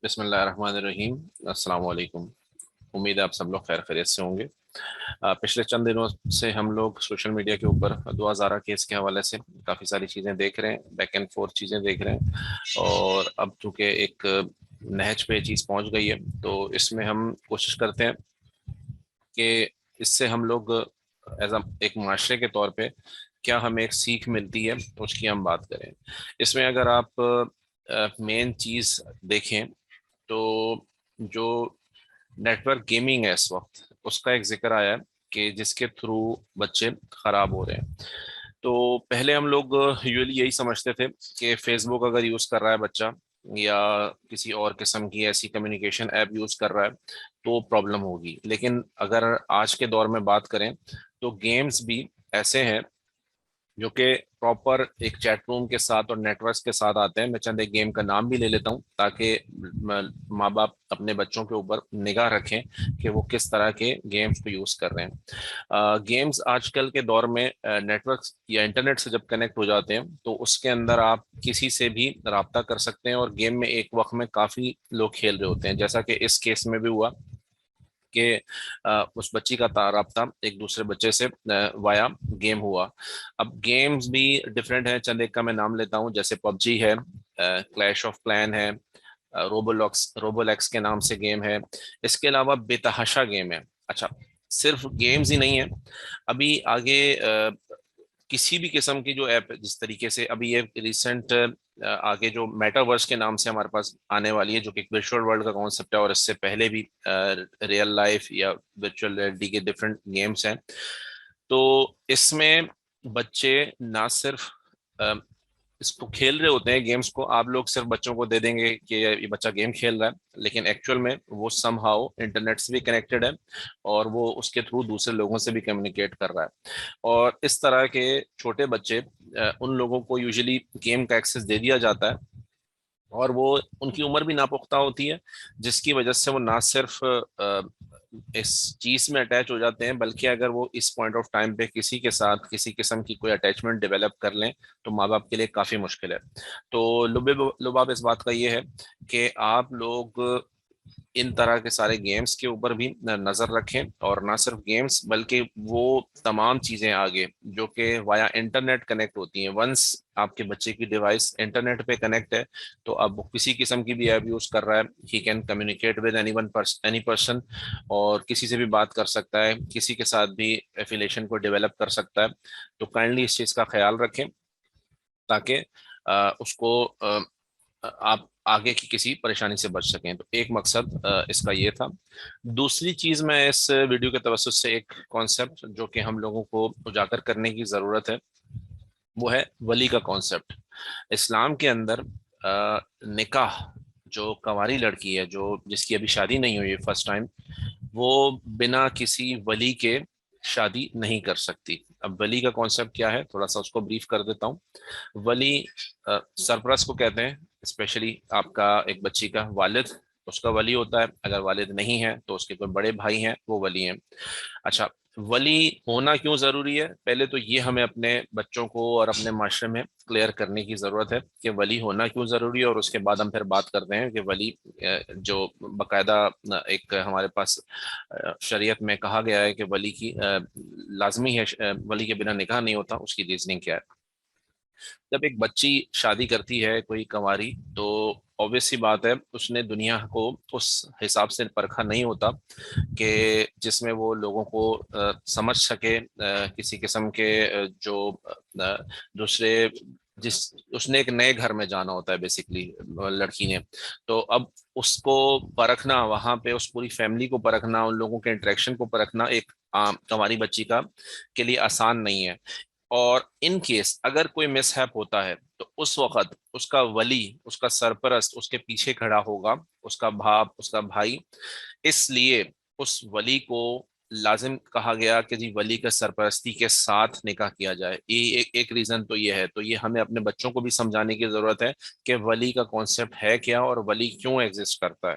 بسم اللہ الرحمن الرحیم۔ السلام علیکم۔ امید ہے آپ سب لوگ خیر خیریت سے ہوں گے۔ پچھلے چند دنوں سے ہم لوگ سوشل میڈیا کے اوپر 2000 کیس کے حوالے سے کافی ساری چیزیں دیکھ رہے ہیں، بیک اینڈ فورتھ چیزیں دیکھ رہے ہیں، اور اب چونکہ ایک نہج پہ یہ چیز پہنچ گئی ہے تو اس میں ہم کوشش کرتے ہیں کہ اس سے ہم لوگ ایز ایک معاشرے کے طور پہ کیا ہمیں ایک سیکھ ملتی ہے اس کی ہم بات کریں۔ اس میں اگر آپ مین چیز دیکھیں تو جو نیٹ ورک گیمنگ ہے اس وقت اس کا ایک ذکر آیا ہے کہ جس کے تھرو بچے خراب ہو رہے ہیں۔ تو پہلے ہم لوگ یوزلی یہی سمجھتے تھے کہ فیس بک اگر یوز کر رہا ہے بچہ یا کسی اور قسم کی ایسی کمیونیکیشن ایپ یوز کر رہا ہے تو پرابلم ہوگی، لیکن اگر آج کے دور میں بات کریں تو گیمز بھی ایسے ہیں جو کہ پراپر ایک چیٹ روم کے ساتھ اور نیٹ ورکس کے ساتھ آتے ہیں۔ میں چند ایک گیم کا نام بھی لے لیتا ہوں تاکہ ماں باپ اپنے بچوں کے اوپر نگاہ رکھیں کہ وہ کس طرح کے گیمز کو یوز کر رہے ہیں۔ گیمز آج کل کے دور میں نیٹ ورکس یا انٹرنیٹ سے جب کنیکٹ ہو جاتے ہیں تو اس کے اندر آپ کسی سے بھی رابطہ کر سکتے ہیں، اور گیم میں ایک وقت میں کافی لوگ کھیل رہے ہوتے ہیں، جیسا کہ اس کیس میں بھی ہوا کہ اس بچی کا رابطہ ایک دوسرے بچے سے وایا گیم ہوا۔ اب گیمز بھی ڈفرینٹ ہیں، چند ایک کا میں نام لیتا ہوں، جیسے پب جی ہے، کلیش آف کلین ہے، روبولیکس کے نام سے گیم ہے، اس کے علاوہ بے تحاشا گیم ہے۔ اچھا، صرف گیمز ہی نہیں ہے، ابھی آگے کسی بھی قسم کی جو ایپ جس طریقے سے ابھی یہ ریسنٹ آگے جو میٹاورس کے نام سے ہمارے پاس آنے والی ہے، جو کہ ایک ورچوئل ورلڈ کا کانسیپٹ ہے، اور اس سے پہلے بھی ریئل لائف یا ورچوئل ریئلٹی کے ڈفرینٹ گیمس ہیں۔ تو اس میں بچے نہ صرف اس کو کھیل رہے ہوتے ہیں، گیمز کو آپ لوگ صرف بچوں کو دے دیں گے کہ یہ بچہ گیم کھیل رہا ہے، لیکن ایکچوئل میں وہ سم ہاؤ انٹرنیٹ سے بھی کنیکٹڈ ہے اور وہ اس کے تھرو دوسرے لوگوں سے بھی کمیونیکیٹ کر رہا ہے۔ اور اس طرح کے چھوٹے بچے ان لوگوں کو یوزلی گیم کا ایکسس دے دیا جاتا ہے، اور وہ ان کی عمر بھی ناپختہ ہوتی ہے، جس کی وجہ سے وہ نہ صرف اس چیز میں اٹیچ ہو جاتے ہیں، بلکہ اگر وہ اس پوائنٹ آف ٹائم پہ کسی کے ساتھ کسی قسم کی کوئی اٹیچمنٹ ڈیولپ کر لیں تو ماں باپ کے لیے کافی مشکل ہے۔ تو لباب اس بات کا یہ ہے کہ آپ لوگ ان طرح کے سارے گیمز کے اوپر بھی نظر رکھیں، اور نہ صرف گیمز بلکہ وہ تمام چیزیں آگے جو کہ وایا انٹرنیٹ کنیکٹ ہوتی ہیں۔ ونس آپ کے بچے کی ڈیوائس انٹرنیٹ پہ کنیکٹ ہے تو اب وہ کسی قسم کی بھی ایپ یوز کر رہا ہے، he can communicate with any person, اور کسی سے بھی بات کر سکتا ہے، کسی کے ساتھ بھی ایفیلیشن کو ڈیولپ کر سکتا ہے۔ تو کائنڈلی اس چیز کا خیال رکھیں تاکہ اس کو آپ آگے کی کسی پریشانی سے بچ سکیں۔ تو ایک مقصد اس کا یہ تھا۔ دوسری چیز میں اس ویڈیو کے توسط سے ایک کانسیپٹ جو کہ ہم لوگوں کو اجاگر کرنے کی ضرورت ہے وہ ہے ولی کا کانسیپٹ۔ اسلام کے اندر نکاح، جو کنواری لڑکی ہے جو جس کی ابھی شادی نہیں ہوئی فرسٹ ٹائم، وہ بنا کسی ولی کے شادی نہیں کر سکتی۔ اب ولی کا کانسیپٹ کیا ہے تھوڑا سا اس کو بریف کر دیتا ہوں۔ ولی سرپرست کو کہتے ہیں، اسپیشلی آپ کا ایک بچی کا والد اس کا ولی ہوتا ہے، اگر والد نہیں ہے تو اس کے کوئی بڑے بھائی ہیں وہ ولی ہیں۔ اچھا، ولی ہونا کیوں ضروری ہے؟ پہلے تو یہ ہمیں اپنے بچوں کو اور اپنے معاشرے میں کلیئر کرنے کی ضرورت ہے کہ ولی ہونا کیوں ضروری ہے، اور اس کے بعد ہم پھر بات کرتے ہیں کہ ولی جو باقاعدہ ایک ہمارے پاس شریعت میں کہا گیا ہے کہ ولی کی لازمی ہے، ولی کے بنا نکاح نہیں ہوتا، اس کی ریزننگ کیا ہے۔ جب ایک بچی شادی کرتی ہے کوئی کنواری تو obvious سی بات ہے اس نے دنیا کو اس حساب سے پرکھا نہیں ہوتا کہ جس میں وہ لوگوں کو سمجھ سکے، کسی قسم کے جو دوسرے جس اس نے ایک نئے گھر میں جانا ہوتا ہے بیسیکلی لڑکی نے، تو اب اس کو پرکھنا، وہاں پہ اس پوری فیملی کو پرکھنا، ان لوگوں کے انٹریکشن کو پرکھنا ایک عام کنواری بچی کا کے لیے آسان نہیں ہے۔ اور ان کیس اگر کوئی مس ہیپ ہوتا ہے تو اس وقت اس کا ولی، اس کا سرپرست اس کے پیچھے کھڑا ہوگا، اس کا باپ، اس کا بھائی۔ اس لیے اس ولی کو لازم کہا گیا کہ جی ولی کا سرپرستی کے ساتھ نکاح کیا جائے۔ یہ ایک ریزن تو یہ ہے، تو یہ ہمیں اپنے بچوں کو بھی سمجھانے کی ضرورت ہے کہ ولی کا کانسیپٹ ہے کیا اور ولی کیوں ایگزسٹ کرتا ہے۔